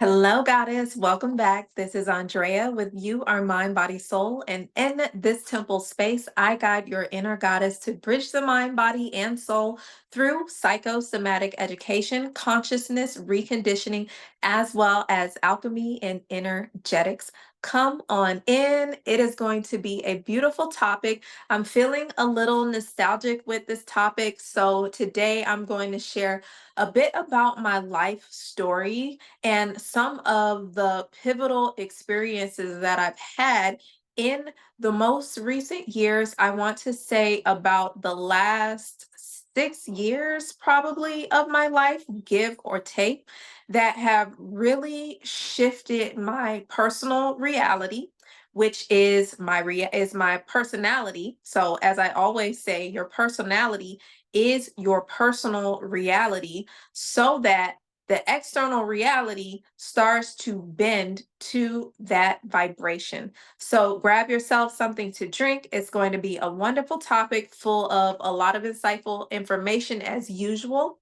Hello, Goddess. Welcome back. This is Andrea with You Are Mind, Body, Soul. And in this temple space, I guide your inner goddess to bridge the mind, body, and soul through psychosomatic education, consciousness reconditioning, as well as alchemy and energetics. Come on in. It is going to be a beautiful topic. I'm feeling a little nostalgic with this topic. So today I'm going to share a bit about my life story and some of the pivotal experiences that I've had in the most recent years. I want to say about the last 6 years, probably, of my life, give or take, that have really shifted my personal reality. Which is my personality. So, as I always say, your personality is your personal reality, so that the external reality starts to bend to that vibration. So grab yourself something to drink. It's going to be a wonderful topic full of a lot of insightful information as usual.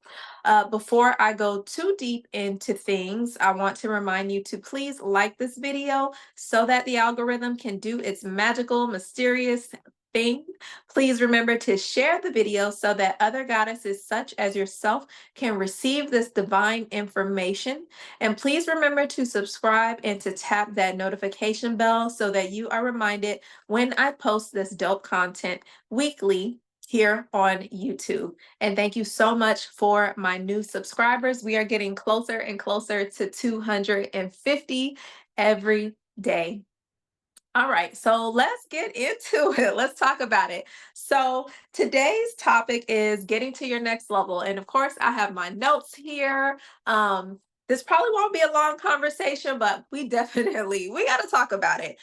Before I go too deep into things, I want to remind you to please like this video so that the algorithm can do its magical, mysterious thing. Please remember to share the video so that other goddesses such as yourself can receive this divine information. And please remember to subscribe and to tap that notification bell so that you are reminded when I post this dope content weekly here on YouTube. And thank you so much for my new subscribers. We are getting closer and closer to 250 every day. All right, so let's get into it. Let's talk about it. So, today's topic is getting to your next level. And of course, I have my notes here. This probably won't be a long conversation, but we got to talk about it.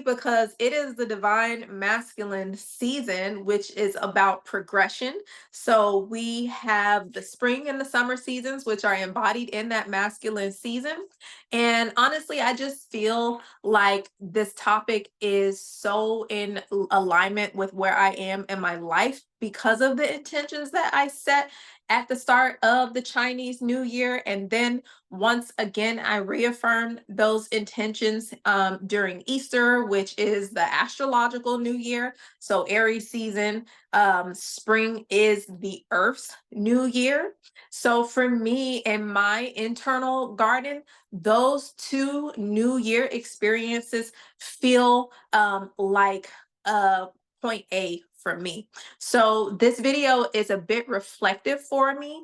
Because it is the divine masculine season, which is about progression. So we have the spring and the summer seasons, which are embodied in that masculine season. And honestly, I just feel like this topic is so in alignment with where I am in my life because of the intentions that I set at the start of the Chinese New Year. And then once again, I reaffirmed those intentions during Easter, which is the astrological new year. So Aries season, spring is the Earth's new year. So for me in my internal garden, those two new year experiences feel like point A for me. So this video is a bit reflective for me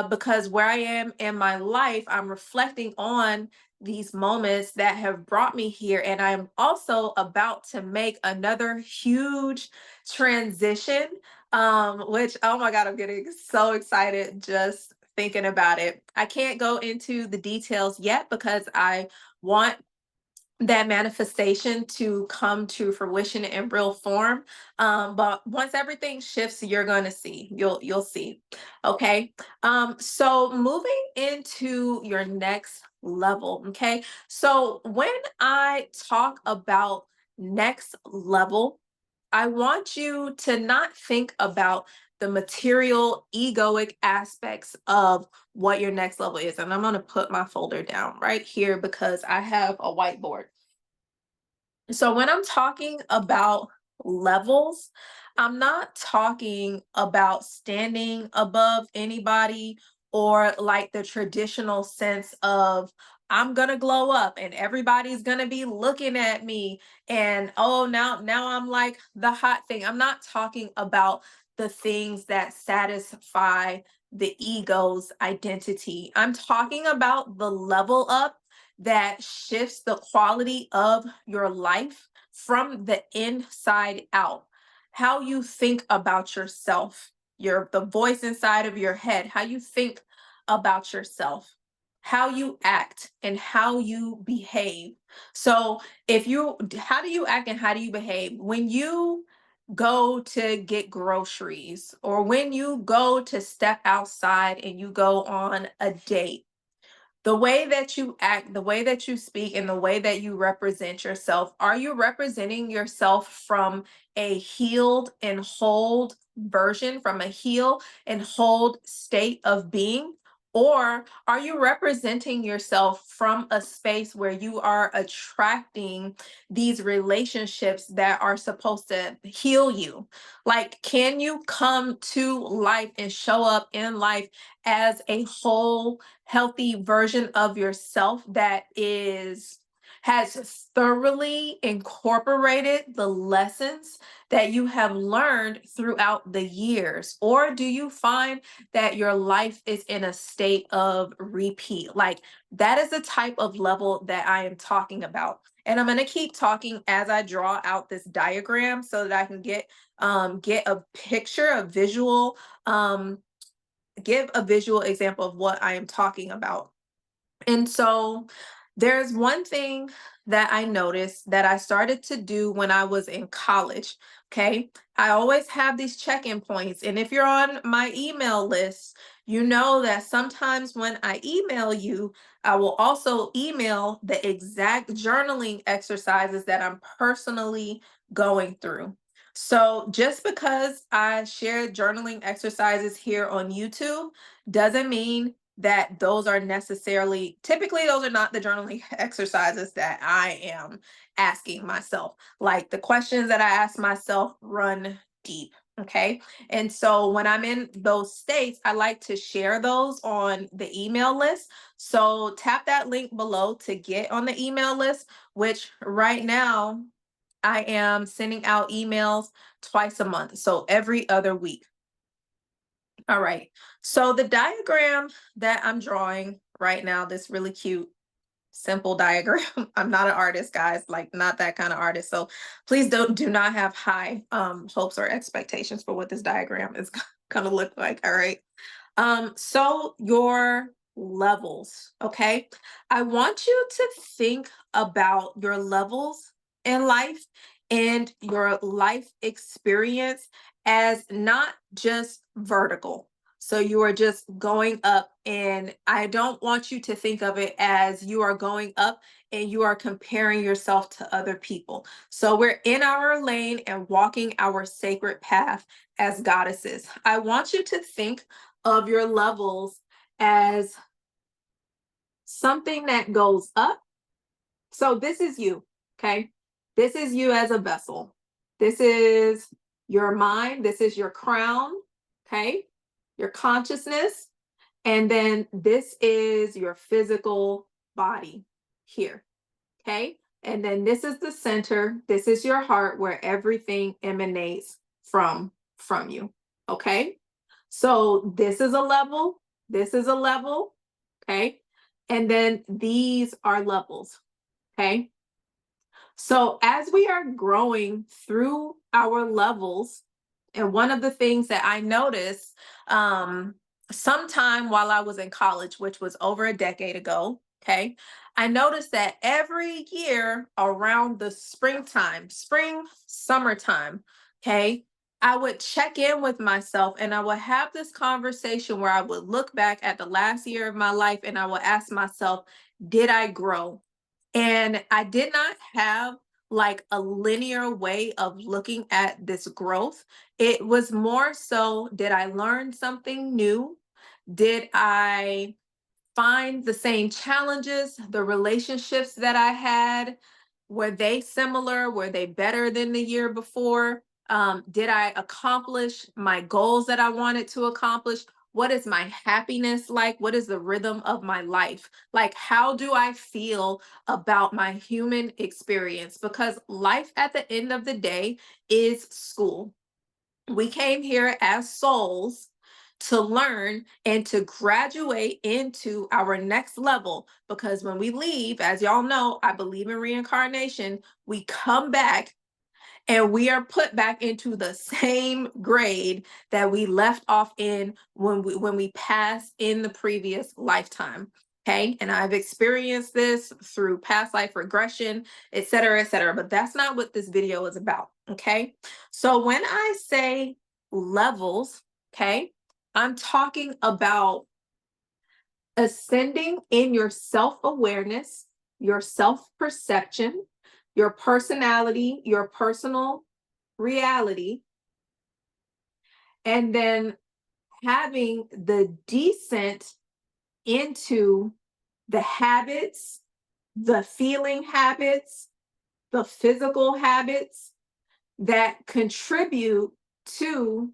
because where I am in my life, I'm reflecting on these moments that have brought me here. And I'm also about to make another huge transition, which, oh my God, I'm getting so excited just thinking about it. I can't go into the details yet because I want that manifestation to come to fruition in real form. But once everything shifts, you're gonna see. You'll see. Okay. So moving into your next level. Okay. So when I talk about next level, I want you to not think about the material egoic aspects of what your next level is. And I'm going to put my folder down right here because I have a whiteboard. So when I'm talking about levels, I'm not talking about standing above anybody or like the traditional sense of I'm going to glow up and everybody's going to be looking at me and oh now I'm like the hot thing. I'm not talking about the things that satisfy the ego's identity. I'm talking about the level up that shifts the quality of your life from the inside out. How you think about yourself, the voice inside of your head, how you think about yourself, how you act and how you behave. So how do you act and how do you behave when you go to get groceries or when you go to step outside and you go on a date? The way that you act, the way that you speak, and the way that you represent yourself, are you representing yourself from a healed and whole version, from a heal and hold state of being? Or are you representing yourself from a space where you are attracting these relationships that are supposed to heal you? Like, can you come to life and show up in life as a whole, healthy version of yourself that has thoroughly incorporated the lessons that you have learned throughout the years? Or do you find that your life is in a state of repeat? Like, that is the type of level that I am talking about. And I'm going to keep talking as I draw out this diagram so that I can get a picture, a visual, give a visual example of what I am talking about. And so there's one thing that I noticed that I started to do when I was in college. Okay. I always have these check-in points. And if you're on my email list, you know that sometimes when I email you, I will also email the exact journaling exercises that I'm personally going through. So just because I share journaling exercises here on YouTube doesn't mean that those are necessarily, typically those are not the journaling exercises that I am asking myself. Like, the questions that I ask myself run deep. Okay. And so when I'm in those states, I like to share those on the email list. So tap that link below to get on the email list, which right now I am sending out emails twice a month. So every other week. All right. So the diagram that I'm drawing right now, this really cute, simple diagram. I'm not an artist, guys, like not that kind of artist. So please do not have high hopes or expectations for what this diagram is gonna look like. All right. So your levels, okay? I want you to think about your levels in life and your life experience as not just vertical. So you are just going up, and I don't want you to think of it as you are going up and you are comparing yourself to other people. So we're in our lane and walking our sacred path as goddesses. I want you to think of your levels as something that goes up. So this is you, okay? This is you as a vessel. This is your mind. This is your crown, okay? Your consciousness. And then this is your physical body here, okay? And then this is the center. This is your heart where everything emanates from you, okay? So this is a level, this is a level, okay? And then these are levels, okay? So as we are growing through our levels, and one of the things that I noticed sometime while I was in college, which was over a decade ago, okay, I noticed that every year around the springtime, summertime, okay, I would check in with myself and I would have this conversation where I would look back at the last year of my life and I would ask myself, did I grow? And I did not have like a linear way of looking at this growth. It was more so, did I learn something new? Did I find the same challenges? The relationships that I had, were they similar? Were they better than the year before? Did I accomplish my goals that I wanted to accomplish? What is my happiness like? What is the rhythm of my life? Like, how do I feel about my human experience? Because life at the end of the day is school. We came here as souls to learn and to graduate into our next level. Because when we leave, as y'all know, I believe in reincarnation, we come back and we are put back into the same grade that we left off in when we passed in the previous lifetime. Okay. And I've experienced this through past life regression, et cetera, et cetera. But that's not what this video is about. Okay. So when I say levels, okay, I'm talking about ascending in your self-awareness, your self-perception, your personality, your personal reality, and then having the descent into the habits, the feeling habits, the physical habits that contribute to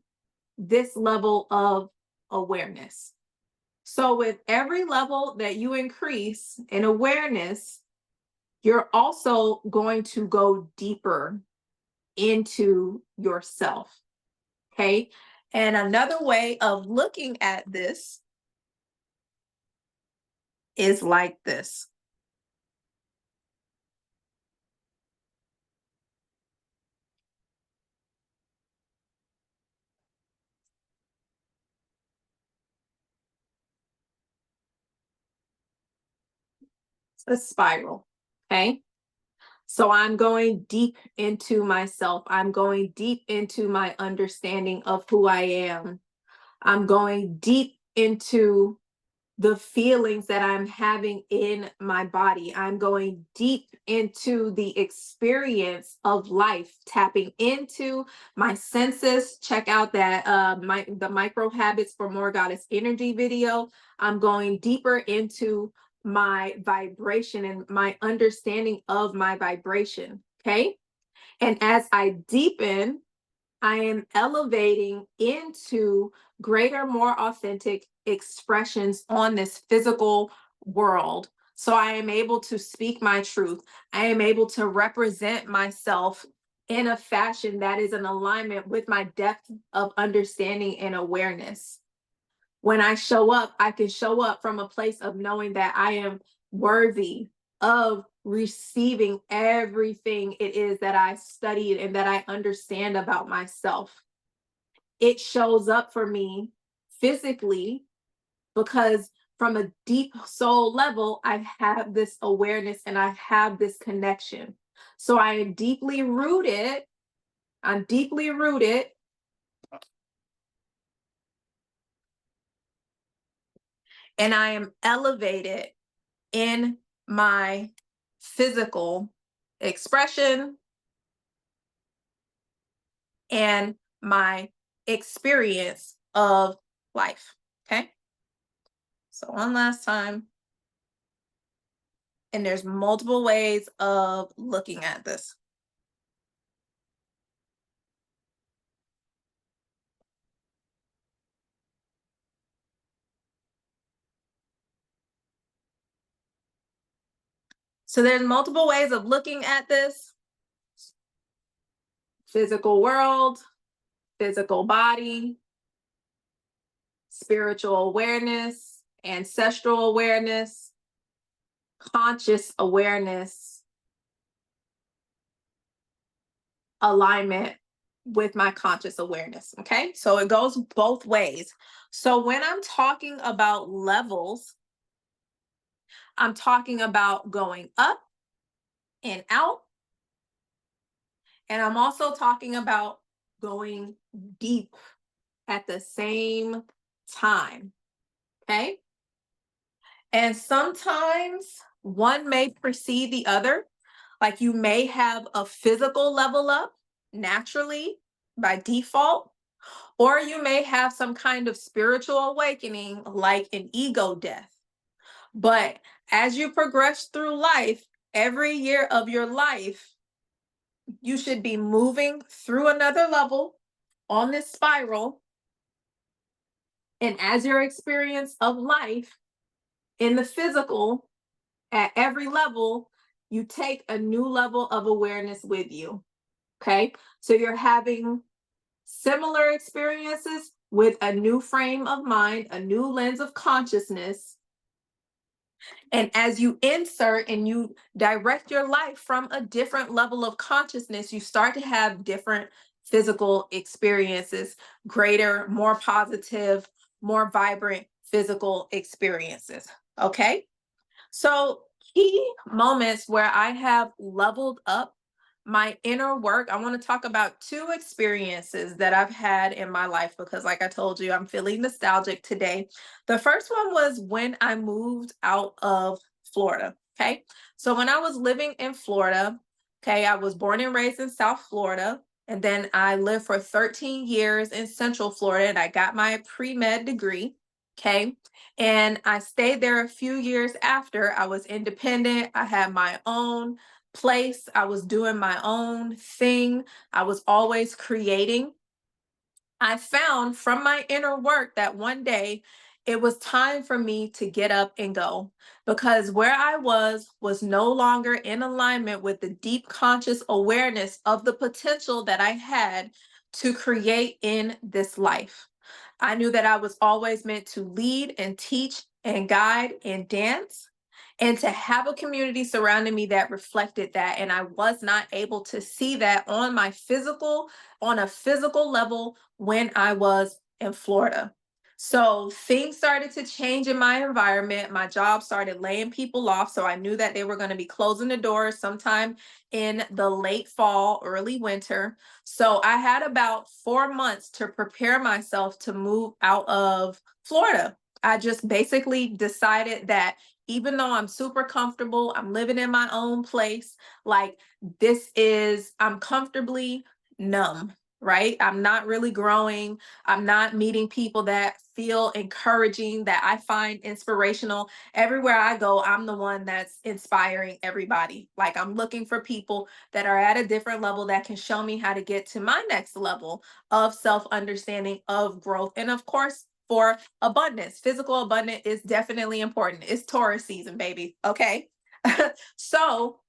this level of awareness. So, with every level that you increase in awareness, you're also going to go deeper into yourself. Okay. And another way of looking at this is like this. It's a spiral. Okay. So I'm going deep into myself. I'm going deep into my understanding of who I am. I'm going deep into the feelings that I'm having in my body. I'm going deep into the experience of life, tapping into my senses. Check out that the micro habits for more goddess energy video. I'm going deeper into my vibration and my understanding of my vibration. Okay. And as I deepen, I am elevating into greater, more authentic expressions on this physical world. So I am able to speak my truth. I am able to represent myself in a fashion that is in alignment with my depth of understanding and awareness. When I show up, I can show up from a place of knowing that I am worthy of receiving everything it is that I studied and that I understand about myself. It shows up for me physically because from a deep soul level, I have this awareness and I have this connection. So I am deeply rooted. I'm deeply rooted and I am elevated in my physical expression and my experience of life. Okay. So, one last time. And there's multiple ways of looking at this. So, there's multiple ways of looking at this: physical world, physical body, spiritual awareness, ancestral awareness, conscious awareness, alignment with my conscious awareness. Okay. So it goes both ways. So when I'm talking about levels, I'm talking about going up and out. And I'm also talking about going deep at the same time. Okay. And sometimes one may precede the other. Like you may have a physical level up naturally by default, or you may have some kind of spiritual awakening like an ego death. But as you progress through life, every year of your life, you should be moving through another level on this spiral. And as your experience of life in the physical, at every level, you take a new level of awareness with you. Okay. So you're having similar experiences with a new frame of mind, a new lens of consciousness. And as you insert and you direct your life from a different level of consciousness, you start to have different physical experiences, greater, more positive, more vibrant physical experiences. Okay. So, key moments where I have leveled up my inner work, I want to talk about two experiences that I've had in my life because, like I told you, I'm feeling nostalgic today. The first one was when I moved out of Florida. Okay. So, when I was living in Florida, okay, I was born and raised in South Florida. And then I lived for 13 years in Central Florida and I got my pre med degree. Okay. And I stayed there a few years after. I was independent. I had my own place. I was doing my own thing. I was always creating. I found from my inner work that one day it was time for me to get up and go, because where I was no longer in alignment with the deep conscious awareness of the potential that I had to create in this life. I knew that I was always meant to lead and teach and guide and dance, and to have a community surrounding me that reflected that. And I was not able to see that on a physical level when I was in Florida. So things started to change in my environment. My job started laying people off. So I knew that they were going to be closing the doors sometime in the late fall, early winter. So I had about 4 months to prepare myself to move out of Florida. I just basically decided that even though I'm super comfortable, I'm living in my own place, like I'm comfortably numb, right? I'm not really growing. I'm not meeting people that feel encouraging, that I find inspirational. Everywhere I go, I'm the one that's inspiring everybody. Like I'm looking for people that are at a different level that can show me how to get to my next level of self understanding, of growth, and of course, for abundance. Physical abundance is definitely important. It's Taurus season, baby. Okay. So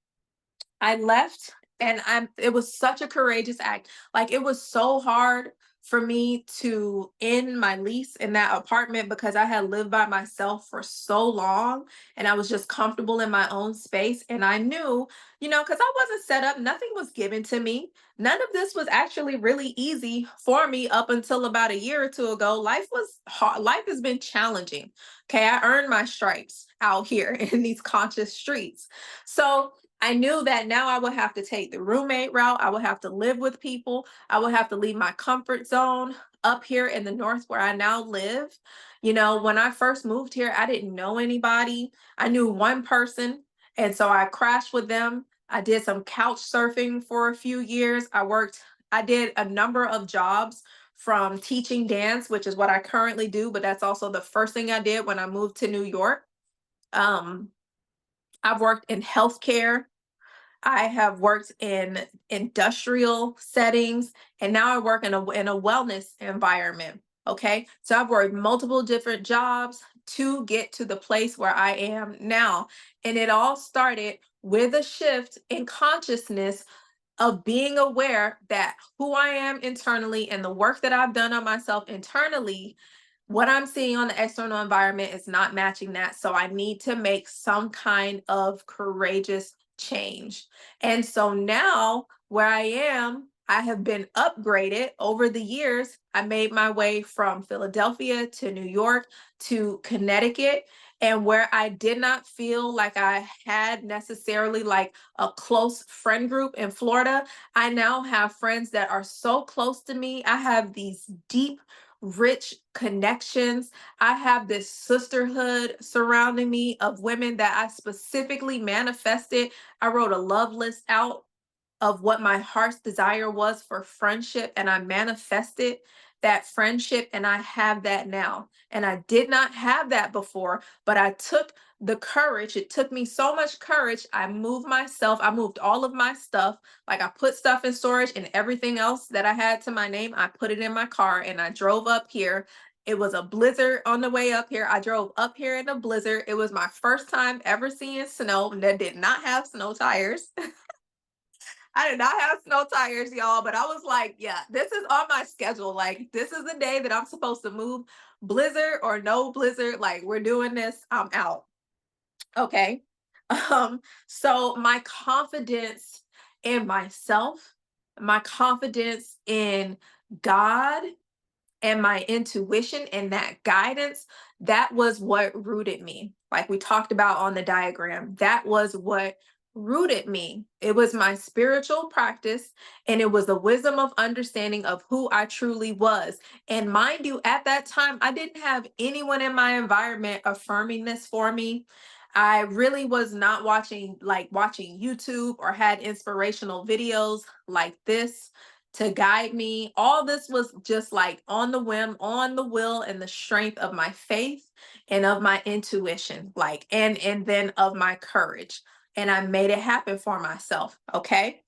I left, and it was such a courageous act. Like it was so hard for me to end my lease in that apartment because I had lived by myself for so long and I was just comfortable in my own space. And I knew, because I wasn't set up, nothing was given to me. None of this was actually really easy for me up until about a year or two ago. Life was hard. Life has been challenging. Okay. I earned my stripes out here in these conscious streets. So I knew that now I would have to take the roommate route. I would have to live with people. I would have to leave my comfort zone up here in the north where I now live. When I first moved here, I didn't know anybody. I knew one person. And so I crashed with them. I did some couch surfing for a few years. I did a number of jobs, from teaching dance, which is what I currently do, but that's also the first thing I did when I moved to New York. Um, I've worked in healthcare. I have worked in industrial settings, and now I work in a wellness environment. Okay. So I've worked multiple different jobs to get to the place where I am now. And it all started with a shift in consciousness of being aware that who I am internally and the work that I've done on myself internally, what I'm seeing on the external environment is not matching that. So I need to make some kind of courageous change. And so now where I am, I have been upgraded over the years. I made my way from Philadelphia to New York to Connecticut. And where I did not feel like I had necessarily like a close friend group in Florida, I now have friends that are so close to me. I have these deep, rich connections. I have this sisterhood surrounding me of women that I specifically manifested. I wrote a love list out of what my heart's desire was for friendship, and I manifested that friendship, and I have that now. And I did not have that before, but I took the courage. It took me so much courage. I moved all of my stuff. Like I put stuff in storage, and everything else that I had to my name, I put it in my car and I drove up here. It was a blizzard on the way up here. I drove up here in a blizzard. It was my first time ever seeing snow that did not have snow tires. I did not have snow tires, y'all, but I was like, yeah, this is on my schedule. Like, this is the day that I'm supposed to move, blizzard or no blizzard. Like, we're doing this. I'm out. Okay. So my confidence in myself, my confidence in God, and my intuition and that guidance, that was what rooted me. Like we talked about on the diagram, that was what rooted me. It was my spiritual practice, and it was the wisdom of understanding of who I truly was. And mind you, at that time, I didn't have anyone in my environment affirming this for me. I really was not watching YouTube or had inspirational videos like this to guide me. All this was just like on the whim, on the will, and the strength of my faith and of my intuition, like, and then of my courage. And I made it happen for myself. Okay.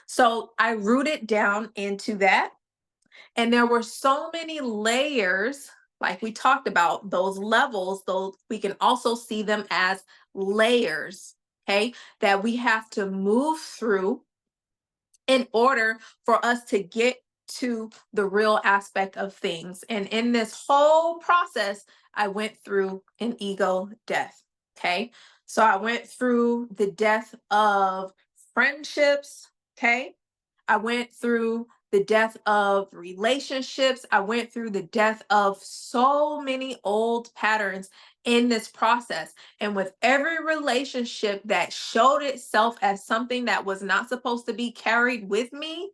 So I rooted down into that. And there were so many layers, like we talked about, those levels, those we can also see them as layers, okay, that we have to move through in order for us to get to the real aspect of things. And in this whole process, I went through an ego death. Okay. So I went through the death of friendships. Okay. I went through the death of relationships. I went through the death of so many old patterns in this process. And with every relationship that showed itself as something that was not supposed to be carried with me,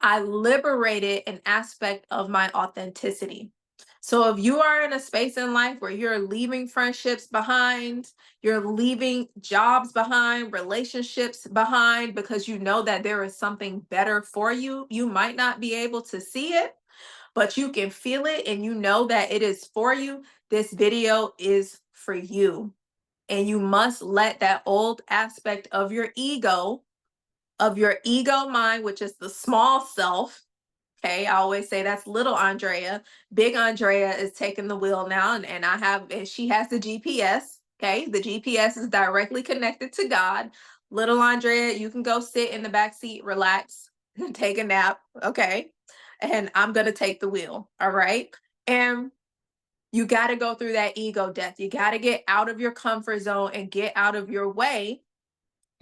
I liberated an aspect of my authenticity. So if you are in a space in life where you're leaving friendships behind, you're leaving jobs behind, relationships behind, because you know that there is something better for you, you might not be able to see it, but you can feel it and you know that it is for you. This video is for you. And you must let that old aspect of your ego mind, which is the small self. Okay, I always say that's little Andrea. Big Andrea is taking the wheel now, and she has the GPS. Okay, the GPS is directly connected to God. Little Andrea, you can go sit in the back seat, relax, and take a nap. Okay, and I'm gonna take the wheel. All right, and you got to go through that ego death. You got to get out of your comfort zone and get out of your way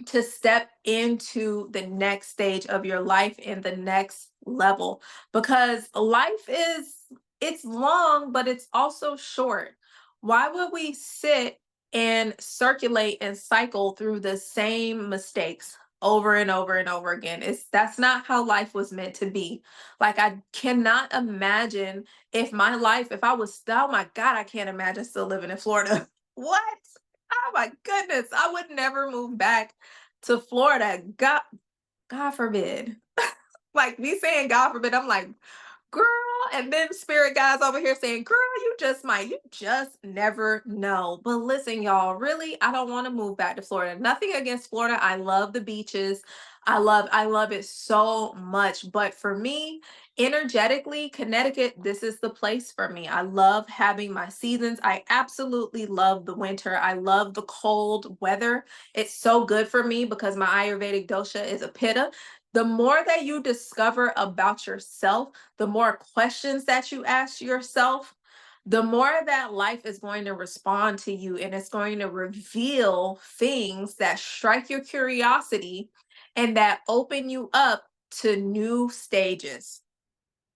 to step into the next stage of your life and the next level, because life is, it's long but it's also short. Why would we sit and circulate and cycle through the same mistakes over and over and over again? It's That's not how life was meant to be. Like, I cannot imagine if my life, if I was, oh my god, I can't imagine still living in Florida. What? Oh my goodness, I would never move back to Florida. God forbid. Like, me saying God forbid, I'm like, girl, and then spirit guys over here saying, girl, you just might, you just never know. But listen, y'all, really, I don't want to move back to Florida. Nothing against Florida. I love the beaches. I love it so much. But for me, energetically, Connecticut, this is the place for me. I love having my seasons. I absolutely love the winter. I love the cold weather. It's so good for me because my Ayurvedic dosha is a pitta. The more that you discover about yourself, the more questions that you ask yourself, the more that life is going to respond to you, and it's going to reveal things that strike your curiosity and that open you up to new stages.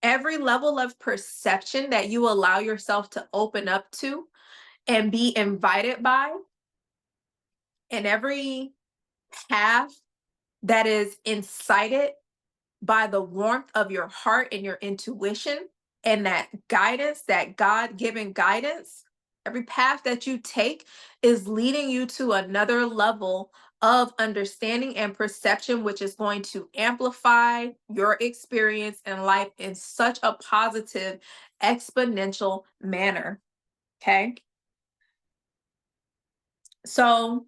Every level of perception that you allow yourself to open up to and be invited by, and every path that is incited by the warmth of your heart and your intuition and that guidance, that God given guidance, every path that you take is leading you to another level of understanding and perception, which is going to amplify your experience in life in such a positive, exponential manner. Okay. So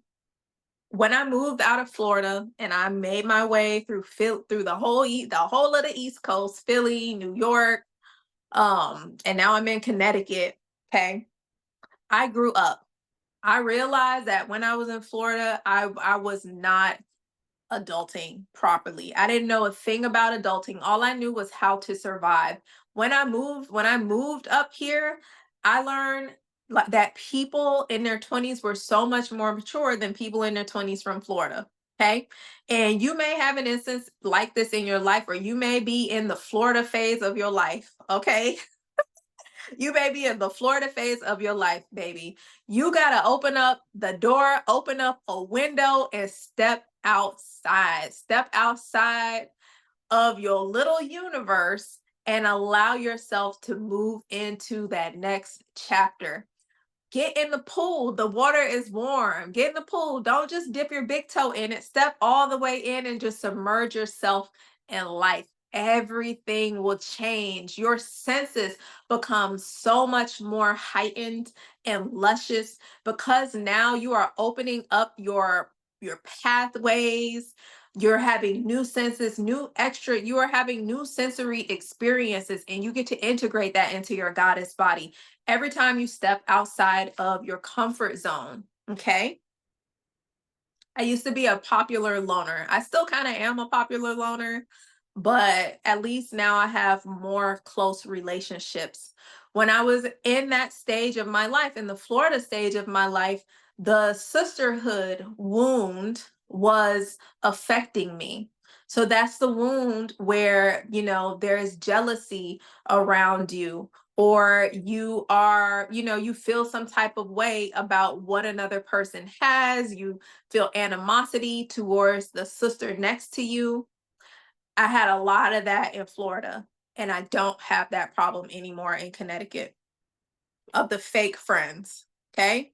when I moved out of Florida and I made my way through the whole of the East Coast, Philly, New York, and now I'm in Connecticut. Okay, I grew up. I realized that when I was in Florida, I was not adulting properly. I didn't know a thing about adulting. All I knew was how to survive. When I moved up here, I learned that people in their 20s were so much more mature than people in their 20s from Florida. Okay. And you may have an instance like this in your life, or you may be in the Florida phase of your life. Okay. You may be in the Florida phase of your life, baby. You got to open up the door, open up a window, and step outside. Step outside of your little universe and allow yourself to move into that next chapter. Get in the pool. The water is warm. Get in the pool. Don't just dip your big toe in it. Step all the way in and just submerge yourself in life. everything will change. Your senses become so much more heightened and luscious because now you are opening up your pathways. You're having new senses, new extra, you are having new sensory experiences, and you get to integrate that into your goddess body every time you step outside of your comfort zone. Okay. I used to be a popular loner. I still kind of am a popular loner, but at least now I have more close relationships. When I was in that stage of my life, in the Florida stage of my life, the sisterhood wound was affecting me. So that's the wound where, there's jealousy around you, or you are, you feel some type of way about what another person has. You feel animosity towards the sister next to you. I had a lot of that in Florida, and I don't have that problem anymore in Connecticut of the fake friends. Okay.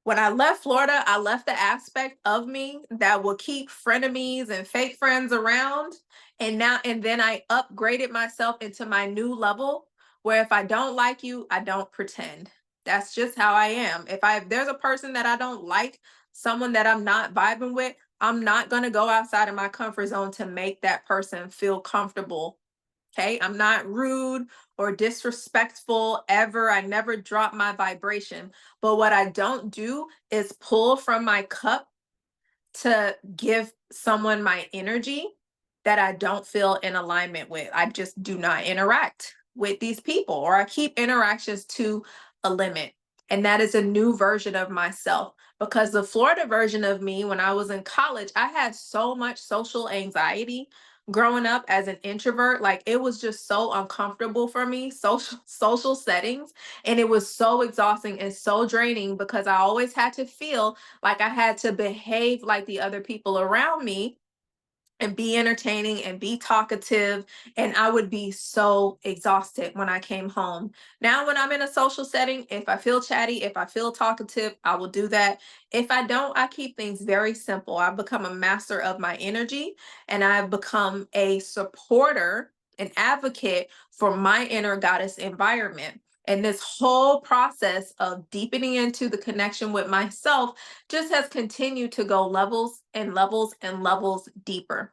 When I left Florida, I left the aspect of me that will keep frenemies and fake friends around. And then I upgraded myself into my new level where if I don't like you, I don't pretend. That's just how I am. If there's a person that I don't like, someone that I'm not vibing with, I'm not going to go outside of my comfort zone to make that person feel comfortable. Okay. I'm not rude or disrespectful ever. I never drop my vibration. But what I don't do is pull from my cup to give someone my energy that I don't feel in alignment with. I just do not interact with these people, or I keep interactions to a limit. And that is a new version of myself, because the Florida version of me, when I was in college, I had so much social anxiety growing up as an introvert. Like, it was just so uncomfortable for me, social settings, and it was so exhausting and so draining because I always had to feel like I had to behave like the other people around me and be entertaining and be talkative. And I would be so exhausted when I came home. Now, when I'm in a social setting, if I feel chatty, if I feel talkative, I will do that. If I don't, I keep things very simple. I've become a master of my energy, and I've become a supporter, an advocate for my inner goddess environment. And this whole process of deepening into the connection with myself just has continued to go levels and levels and levels deeper.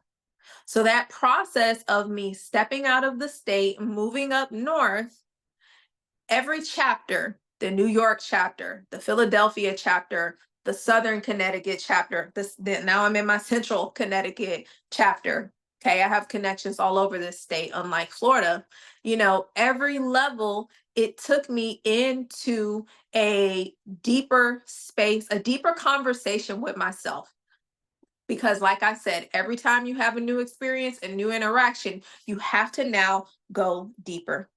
So that process of me stepping out of the state, moving up north, every chapter, the New York chapter, the Philadelphia chapter, the Southern Connecticut chapter, now I'm in my Central Connecticut chapter. Okay, I have connections all over this state, unlike Florida. Every level, it took me into a deeper space, a deeper conversation with myself. Because, like I said, every time you have a new experience, a new interaction, you have to now go deeper.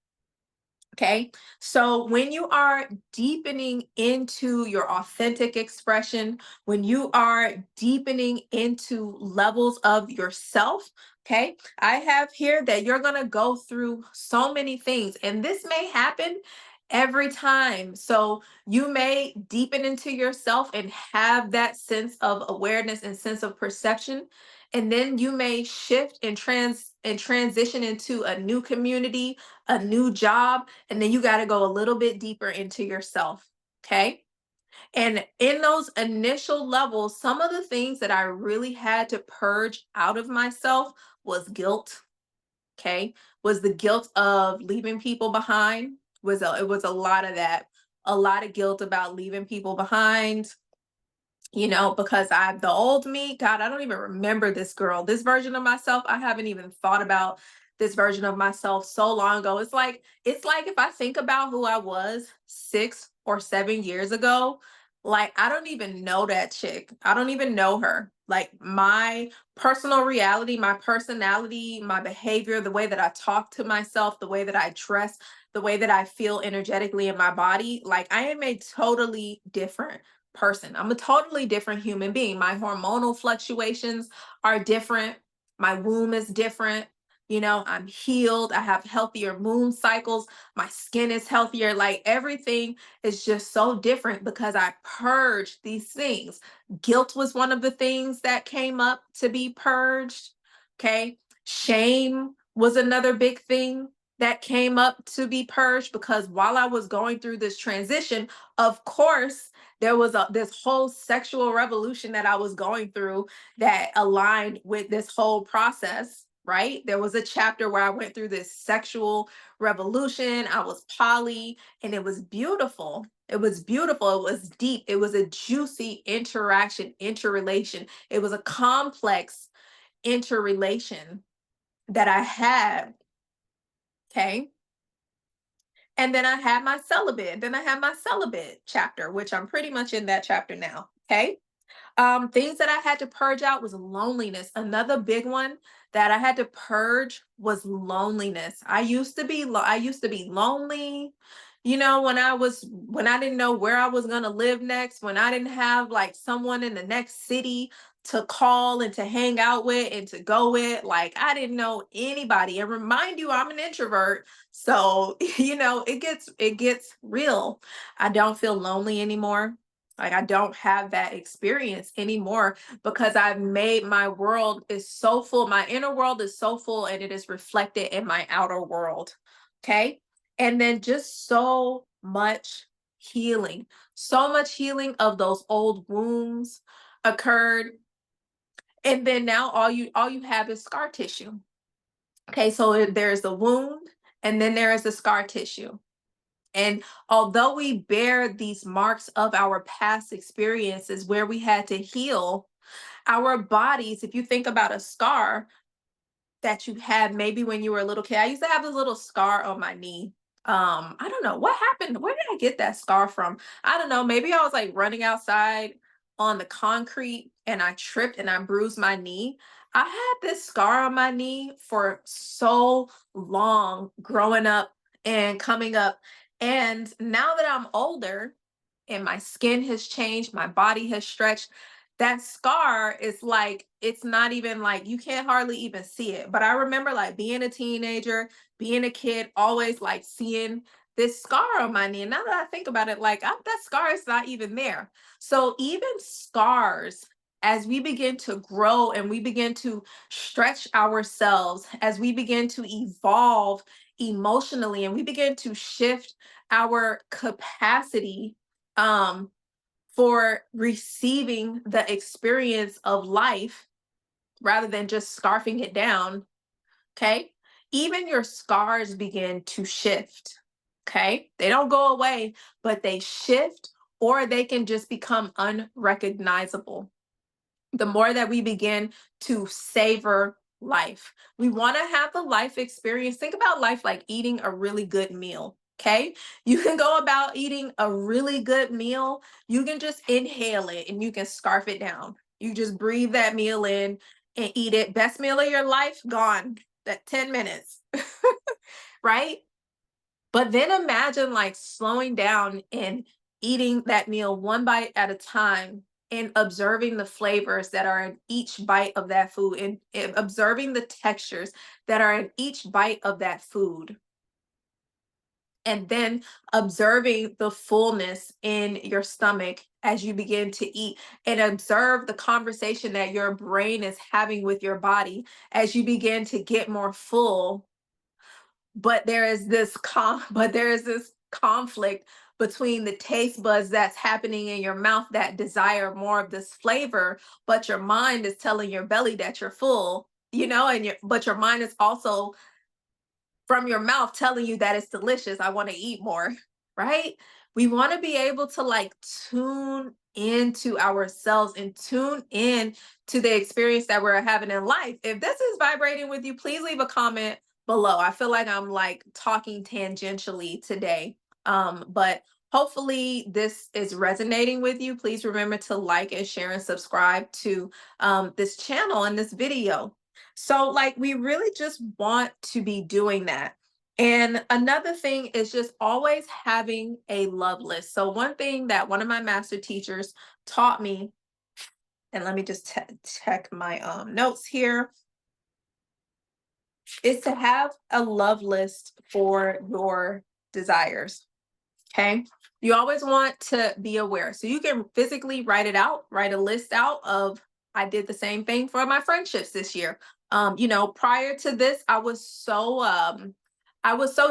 Okay. So when you are deepening into your authentic expression, when you are deepening into levels of yourself, okay, I have here that you're going to go through so many things, and this may happen every time. So you may deepen into yourself and have that sense of awareness and sense of perception. And then you may shift and transition into a new community, a new job, and then you got to go a little bit deeper into yourself. Okay. And in those initial levels, some of the things that I really had to purge out of myself was guilt. Okay. Was the guilt of leaving people behind. It was a lot of that. A lot of guilt about leaving people behind, because the old me, God, I don't even remember this girl, this version of myself. I haven't even thought about this version of myself so long ago. It's like if I think about who I was 6 or 7 years ago, like I don't even know that chick. I don't even know her. Like my personal reality, my personality, my behavior, the way that I talk to myself, the way that I dress, the way that I feel energetically in my body, like I am a totally different person. I'm a totally different human being. My hormonal fluctuations are different. My womb is different. I'm healed. I have healthier moon cycles. My skin is healthier. Like everything is just so different because I purged these things. Guilt was one of the things that came up to be purged. Okay. Shame was another big thing that came up to be purged, because while I was going through this transition, of course, there was this whole sexual revolution that I was going through that aligned with this whole process, right? There was a chapter where I went through this sexual revolution. I was poly, and it was beautiful. It was beautiful. It was deep. It was a juicy interaction, interrelation. It was a complex interrelation that I had. Okay. And then I had my celibate. Then I had my celibate chapter, which I'm pretty much in that chapter now. Okay. Things that I had to purge out was loneliness. Another big one that I had to purge was loneliness. I used to be lonely, when I didn't know where I was going to live next, when I didn't have like someone in the next city to call and to hang out with and to go with. Like, I didn't know anybody. And remind you, I'm an introvert. So, it gets real. I don't feel lonely anymore. Like, I don't have that experience anymore, because I've made my world is so full. My inner world is so full, and it is reflected in my outer world. Okay. And then just so much healing of those old wounds occurred. And then now all you have is scar tissue. Okay. So there's the wound, and then there is the scar tissue. And although we bear these marks of our past experiences where we had to heal, our bodies, if you think about a scar that you had maybe when you were a little kid. I used to have this little scar on my knee. I don't know what happened. Where did I get that scar from? I don't know. Maybe I was like running outside on the concrete and I tripped and I bruised my knee. I had this scar on my knee for so long growing up and coming up. And now that I'm older and my skin has changed, my body has stretched, that scar is like, it's not even like, you can't hardly even see it. But I remember like being a teenager, being a kid, always like seeing this scar on my knee. And now that I think about it, like, that scar is not even there. So even scars, as we begin to grow and we begin to stretch ourselves, as we begin to evolve emotionally, and we begin to shift our capacity, um, for receiving the experience of life rather than just scarfing it down. Okay. Even your scars begin to shift. Okay. They don't go away, but they shift, or they can just become unrecognizable. The more that we begin to savor life, we want to have the life experience. Think about life like eating a really good meal. Okay. You can go about eating a really good meal. You can just inhale it and you can scarf it down. You just breathe that meal in and eat it. Best meal of your life, gone. That 10 minutes. Right? But then imagine like slowing down and eating that meal one bite at a time, and observing the flavors that are in each bite of that food, and observing the textures that are in each bite of that food. And then observing the fullness in your stomach as you begin to eat, and observe the conversation that your brain is having with your body as you begin to get more full. But there is this conflict between the taste buds that's happening in your mouth that desire more of this flavor, but your mind is telling your belly that you're full, but your mind is also from your mouth telling you that it's delicious. I want to eat more, right? We want to be able to like tune into ourselves and tune in to the experience that we're having in life. If this is vibrating with you, please leave a comment below. I feel like I'm like talking tangentially today. But hopefully this is resonating with you. Please remember to like and share and subscribe to this channel and this video. So, like, we really just want to be doing that. And another thing is just always having a love list. So, one thing that one of my master teachers taught me, and let me just check my notes here, is to have a love list for your desires. Okay. You always want to be aware. So, you can physically write it out, write a list out of, I did the same thing for my friendships this year. Prior to this, I was so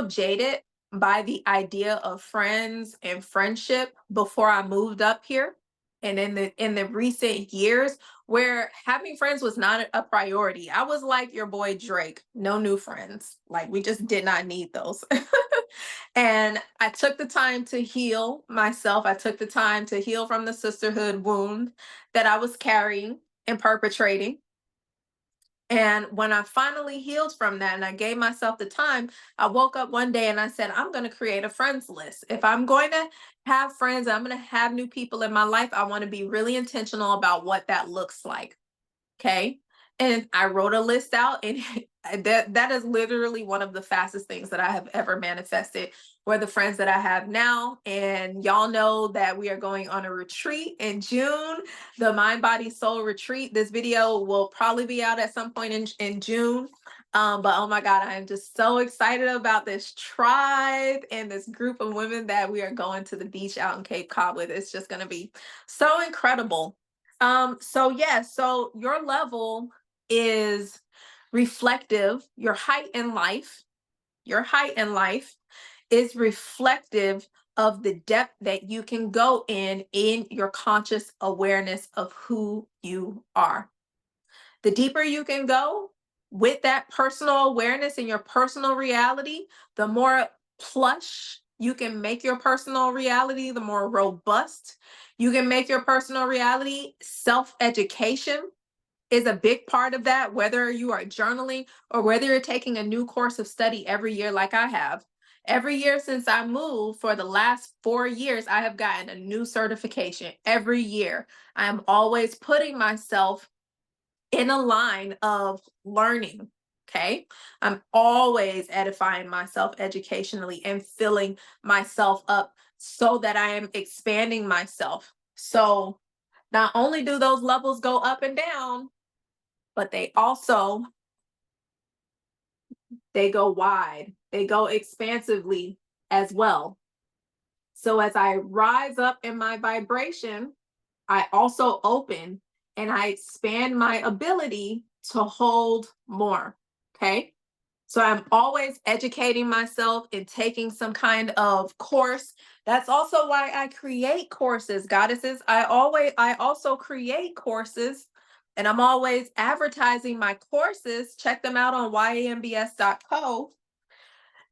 jaded by the idea of friends and friendship before I moved up here. And in the recent years where having friends was not a priority. I was like your boy Drake, no new friends. Like we just did not need those. And I took the time to heal myself. I took the time to heal from the sisterhood wound that I was carrying and perpetrating. And when I finally healed from that and I gave myself the time, I woke up one day and I said, I'm going to create a friends list. If I'm going to have friends, I'm going to have new people in my life, I want to be really intentional about what that looks like. Okay. And I wrote a list out, and that is literally one of the fastest things that I have ever manifested were the friends that I have now. And y'all know that we are going on a retreat in June, the Mind, Body, Soul retreat. This video will probably be out at some point in June. But oh my God, I am just so excited about this tribe and this group of women that we are going to the beach out in Cape Cod with. It's just going to be so incredible. So your level is reflective. Your height in life is reflective of the depth that you can go in your conscious awareness of who you are. The deeper you can go with that personal awareness and your personal reality, the more plush you can make your personal reality, the more robust you can make your personal reality. Self-education is a big part of that, whether you are journaling or whether you're taking a new course of study every year, like I have. Every year since I moved, for the last 4 years, I have gotten a new certification every year. I am always putting myself in a line of learning. Okay. I'm always edifying myself educationally and filling myself up so that I am expanding myself. So not only do those levels go up and down, but they go wide, they go expansively as well. So as I rise up in my vibration, I also open and I expand my ability to hold more. Okay. So I'm always educating myself and taking some kind of course. That's also why I create courses, goddesses. I also create courses, and I'm always advertising my courses. Check them out on yambs.co,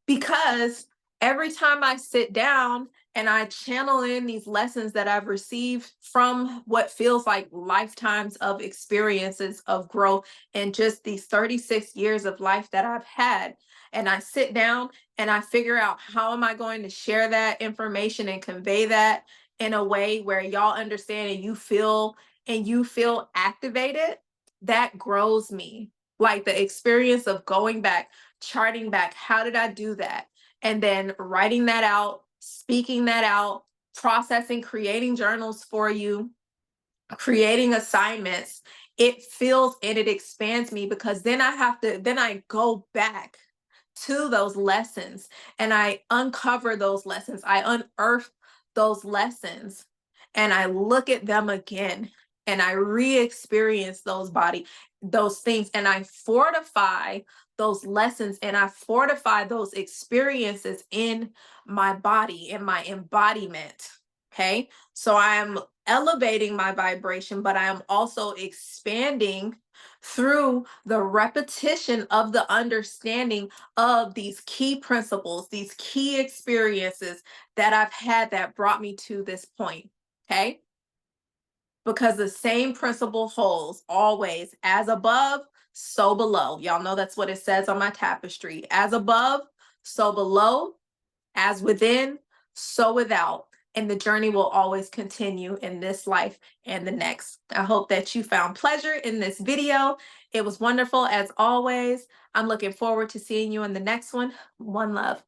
because every time I sit down and I channel in these lessons that I've received from what feels like lifetimes of experiences of growth and just these 36 years of life that I've had, and I sit down and I figure out how am I going to share that information and convey that in a way where y'all understand and you feel activated, that grows me. Like the experience of going back, charting back, how did I do that? And then writing that out, speaking that out, processing, creating journals for you, creating assignments. It fills and it expands me, because then I go back to those lessons and I uncover those lessons. I unearth those lessons and I look at them again and I re-experience those things, and I fortify those lessons and I fortify those experiences in my body, in my embodiment. Okay. So I am elevating my vibration, but I am also expanding through the repetition of the understanding of these key principles, these key experiences that I've had that brought me to this point. Okay. Because the same principle holds always: as above, so below. Y'all know that's what it says on my tapestry. As above, so below, as within, so without. And the journey will always continue in this life and the next. I hope that you found pleasure in this video. It was wonderful as always. I'm looking forward to seeing you in the next one. One love.